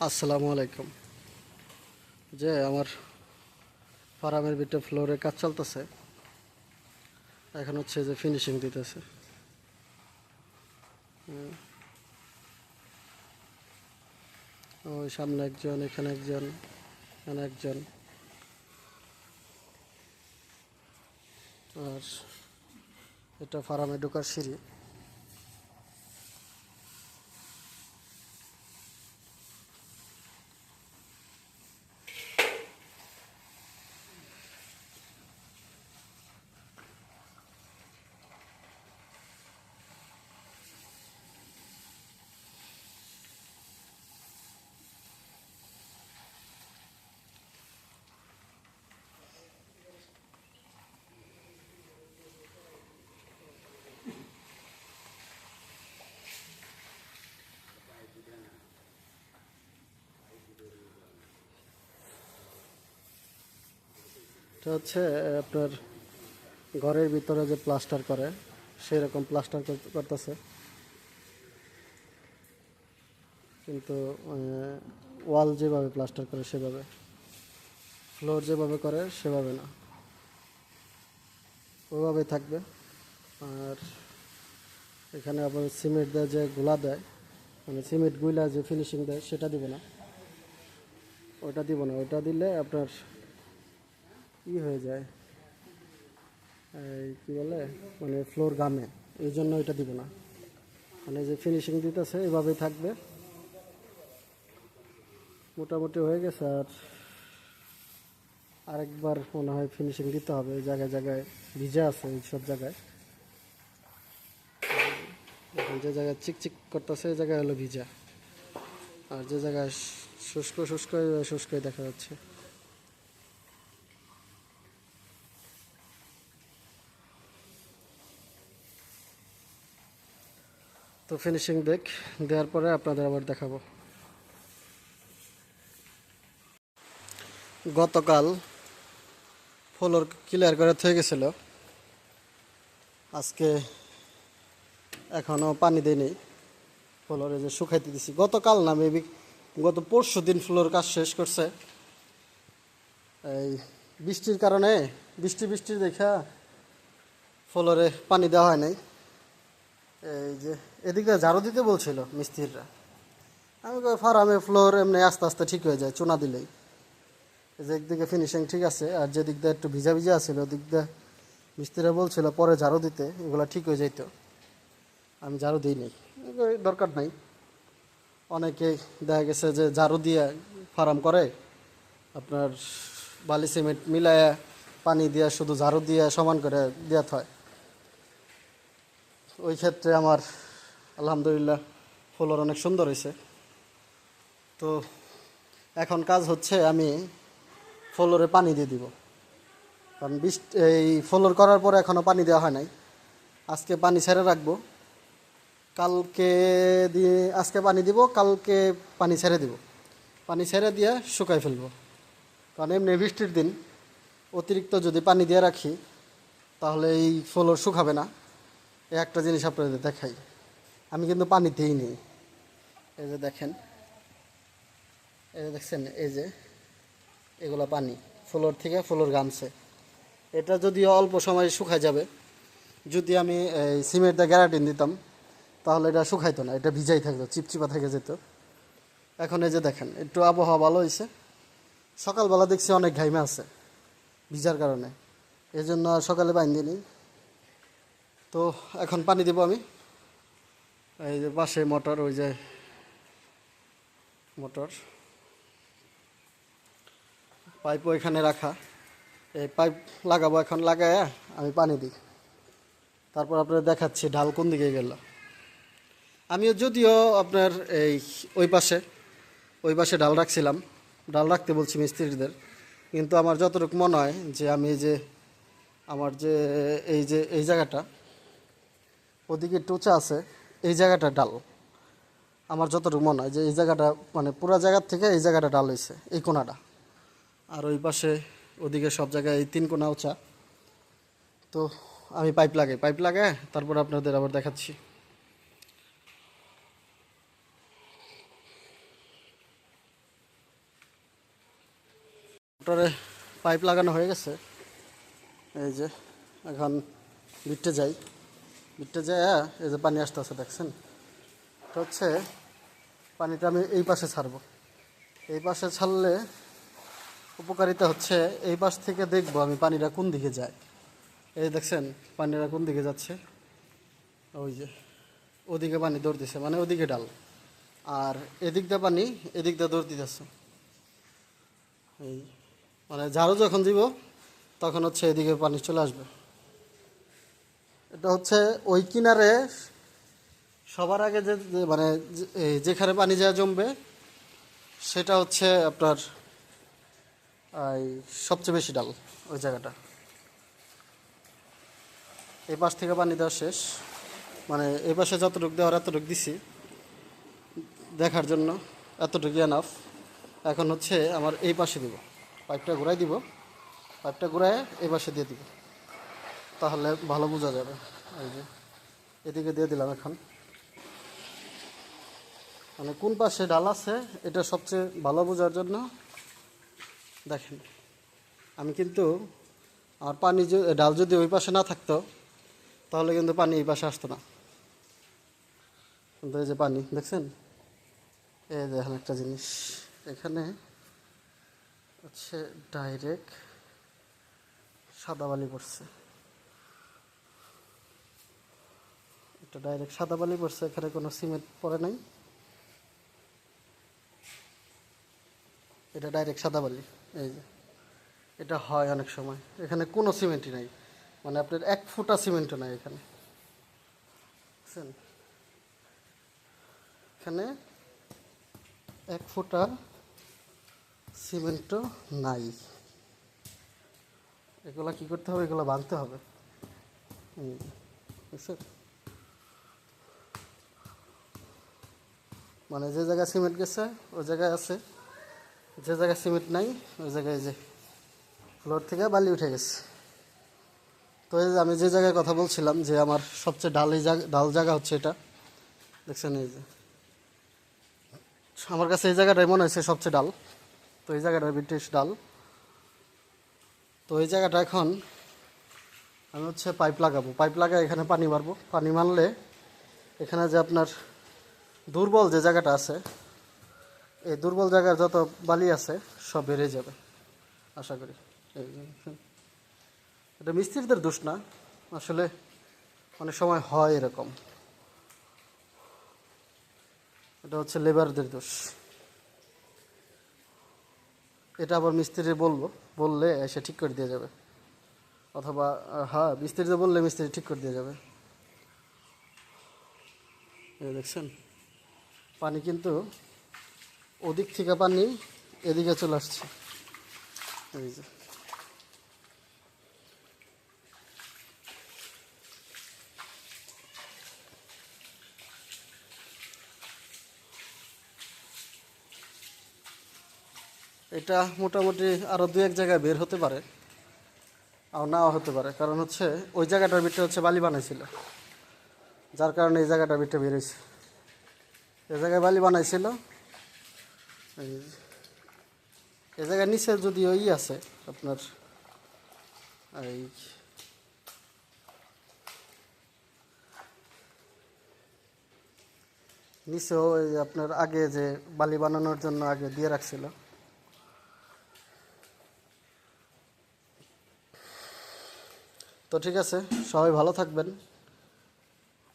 আসসালামু আলাইকুম। যে আমার ফার্মের ভিতরে ফ্লোরে কাজ চলতেছে, এখন হচ্ছে যে ফিনিশিং দিতেছে। ওই সামনে একজন, এখানে একজন, এখানে একজন, আর এটা ফার্মে ঢোকার সিঁড়ি। এটা হচ্ছে আপনার ঘরের ভিতরে যে প্লাস্টার করে সেই রকম প্লাস্টার করতেছে, কিন্তু ওয়াল যেভাবে প্লাস্টার করে সেভাবে, ফ্লোর যেভাবে করে সেভাবে না, ওইভাবে থাকবে। আর এখানে আবার সিমেন্ট দেয়, যে গোলা দেয়, মানে সিমেন্ট গুলা যে ফিনিশিং দেয় সেটা দিব না, ওটা দিব না। ওটা দিলে আপনার হয়ে যায়, এই কী বলে, মানে ফ্লোর গামে, এই জন্য এটা দিব না। মানে যে ফিনিশিং দিতেছে এভাবেই থাকবে, মোটামুটি হয়ে গেছে। আর আরেকবার মনে হয় ফিনিশিং দিতে হবে, জায়গায় জায়গায় ভিজে আছে এই সব জায়গায়। এখন যে জায়গায় চিকচিক করতেছে এই জায়গায় হলো ভিজা, আর যে জায়গায় শুষ্ক শুষ্ক শুষ্কই দেখা যাচ্ছে। তো ফিনিশিং দেওয়ার পরে আপনাদের আবার দেখাবো। গতকাল ফ্লোর ক্লিয়ার করে থয়ে গেছিল, আজকে এখনও পানি দেয়নি ফ্লোরে, যে শুকাইতে দিছি। গতকাল না, মেবি গত পরশু দিন ফ্লোর কাজ শেষ করছে। এই বৃষ্টির কারণে, বৃষ্টির দেখা ফ্লোরে পানি দেওয়া হয় নাই। এই যে এদিকে ঝাড়ু দিতে বলছিল মিস্ত্রিরা, আমি ফার্মে ফ্লোর এমনি আস্তে আস্তে ঠিক হয়ে যায় চুনা দিলেই। এই যে একদিকে ফিনিশিং ঠিক আছে, আর যে দিক দিয়ে একটু ভিজা ভিজা আছিল ওদিক দিয়ে মিস্ত্রিরা বলছিল পরে ঝাড়ু দিতে, এগুলো ঠিক হয়ে যাইতো। আমি ঝাড়ু দিই নাই, দরকার নাই। অনেকেই দেখা গেছে যে ঝাড়ু দিয়ে ফার্ম করে, আপনার বালি সিমেন্ট মিলায়া পানি দিয়ে শুধু ঝাড়ু দিয়ে সমান করে দেওয়া হয়। ওই ক্ষেত্রে আমার আলহামদুলিল্লাহ ফ্লোর অনেক সুন্দর হয়েছে। তো এখন কাজ হচ্ছে আমি ফ্লোরে পানি দিয়ে দিব, কারণ এই ফ্লোর করার পরে এখনও পানি দেওয়া হয় নাই। আজকে পানি ছেড়ে রাখবো, কালকে দিয়ে আজকে পানি দিব, কালকে পানি ছেড়ে দিব, পানি ছেড়ে দিয়ে শুকাই ফেলবো। কারণ এমনি বৃষ্টির দিন অতিরিক্ত যদি পানি দিয়ে রাখি তাহলে এই ফ্লোর শুকাবে না। এই একটা জিনিস আপনাদের দেখাই, আমি কিন্তু পানিতেই নেই। এই যে দেখেন, এই যে দেখছেন, এই যে এগুলো পানি ফ্লোর থেকে ফ্লোর গামছে। এটা যদিও অল্প সময় শুকায় যাবে, যদি আমি এই সিমেন্ট দিয়ে গ্যারাটিন দিতাম তাহলে এটা শুকাইতো না, এটা ভিজাই থাকতো, চিপচিপা থেকে যেত। এখন এই যে দেখেন একটু আবহাওয়া ভালো হয়েছে, সকালবেলা দেখছি অনেক ঘাইমে আছে ভিজার কারণে, এই জন্য আর সকালে বাইন্ধি নিই। তো এখন পানি দেবো আমি। এই যে পাশে মোটর, ওই যে মোটর, পাইপও এখানে রাখা, এই পাইপ লাগাবো। এখন লাগায় আমি পানি দিই, তারপর আপনাদের দেখাচ্ছি ঢাল কোন দিকে গেল। আমিও যদিও আপনার এই ওই পাশে ডাল রাখছিলাম, ডাল রাখতে বলছি মিস্ত্রিদের, কিন্তু আমার যতটুকু মনে হয় যে আমি আমার যে এই জায়গাটা ওদিকে টোচা আছে, এই জায়গাটা ডাল, আমার যতটুকু মনে হয় যে এই জায়গাটা মানে পুরো জায়গার থেকে এই জায়গাটা ডাল হয়েছে, এই কোনাটা। আর ওই পাশে ওদিকে সব জায়গায় এই 3 কোনা উঁচা। তো আমি পাইপ লাগাই তারপর আপনাদের আবার দেখাচ্ছি। মোটরে পাইপ লাগানো হয়ে গেছে। এই যে এখন বিটে যাই, বিটে যায় এই যে পানি আসতেছে দেখছেন। এটা হচ্ছে পানিটা আমি এই পাশে ছাড়বো। এই পাশে ছাড়লে উপকারিতা হচ্ছে এই পাশ থেকে দেখবো আমি পানিটা কোন দিকে যায়। এই দেখছেন পানিটা কোন দিকে যাচ্ছে, ওই যে ওদিকে পানি দৌড় দিছে, মানে ওদিকে ডাল, আর এদিক দিয়ে পানি এদিক দিয়ে দৌড় দিতেছে। এই মানে ঝাড়ু যখন দিব তখন হচ্ছে এদিকে পানি চলে আসবে। এটা হচ্ছে ওই কিনারে সবার আগে যে মানে যেখানে পানি যা জমবে সেটা হচ্ছে আপনার এই সবচেয়ে বেশি ডাল ওই জায়গাটা। এই পাশ থেকে পানি দেওয়া শেষ, মানে এই পাশে যতটুকু দেওয়ার এতটুকু দিছি দেখার জন্য, এতটুকু এনাফ। এখন হচ্ছে আমার এই পাশে দিব, পাইপটা ঘুরাই দিব, পাইপটা ঘুরায় এই পাশে দিয়ে দিব, তাহলে ভালো বোঝা যাবে। এই যে এদিকে দিয়ে দিলাম। এখন মানে কোন পাশে ডাল আছে এটা সবচেয়ে ভালো বোঝার জন্য দেখেন, আমি কিন্তু আমার পানি ডাল যদি ওই পাশে না থাকতো তাহলে কিন্তু পানি এই পাশে আসতো না। কিন্তু এই যে পানি দেখছেন, এই দেখেন একটা জিনিস, এখানে হচ্ছে ডাইরেক্ট সাদা বালি পড়ছে, এটা ডাইরেক্ট সাদা বালি পড়ছে, এখানে কোনো সিমেন্ট পড়ে নাই, এটা ডাইরেক্ট সাদা বালি। এই যে এটা হয় অনেক সময়, এখানে কোনো সিমেন্টই নাই, মানে আপনার 1 ফুটা সিমেন্টও নাই এখানে, বুঝছেন, এখানে 1 ফুটা সিমেন্টও নাই। এগুলা কি করতে হবে, এগুলো ভাঙতে হবে, বুঝছেন। মানে যে জায়গায় সিমেন্ট গেছে ওই জায়গায় আছে, যে জায়গায় সিমেন্ট নাই ওই জায়গায় যে ফ্লোর থেকে বালি উঠে গেছে। তো এই যে আমি যে জায়গায় কথা বলছিলাম যে আমার সবচেয়ে ডাল জায়গা হচ্ছে এটা, দেখছেন এই যে আমার কাছে এই জায়গাটাই মনে হয়েছে সবচেয়ে ডাল। তো এই জায়গাটা ব্রিটিশ ডাল। তো এই জায়গাটা এখন আমি হচ্ছে পাইপ লাগাবো, পাইপ লাগায় এখানে পানি মারবো, পানি মারলে এখানে যে আপনার দুর্বল যে জায়গাটা আছে, এই দুর্বল জায়গার যত বালি আছে সব বেড়ে যাবে আশা করি। এই এটা মিস্ত্রিদের দোষ না, আসলে অনেক সময় হয় এরকম, এটা হচ্ছে লেবারদের দোষ। এটা আবার মিস্ত্রি বললে সে ঠিক করে দিয়ে যাবে, অথবা হ্যাঁ মিস্ত্রিতে বললে মিস্ত্রি ঠিক করে দিয়ে যাবে। এই দেখছেন পানি কিন্তু ওদিক থেকে পানি এদিকে চলে আসছে। এই যে এটা মোটামুটি আরও 2-1 জায়গায় বের হতে পারে, আর নাও হতে পারে, কারণ হচ্ছে ওই জায়গাটার ভিতরে হচ্ছে বালি বানাইছিল, যার কারণে এই জায়গাটার ভিতরে বেরোইছে। এই জায়গায় বালি বানাইছিল, এই জায়গায় নিচে যদি ওই আছে আপনার এই নিচেও এই আপনার আগে যে বালি বানানোর জন্য আগে দিয়ে রাখছিল। তো ঠিক আছে, সবাই ভালো থাকবেন,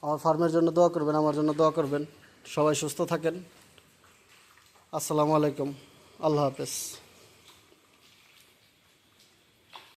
আমার ফার্মের জন্য দোয়া করবেন, আমার জন্য দোয়া করবেন, সবাই সুস্থ থাকেন। আসসালামু আলাইকুম, আল্লাহ হাফেজ।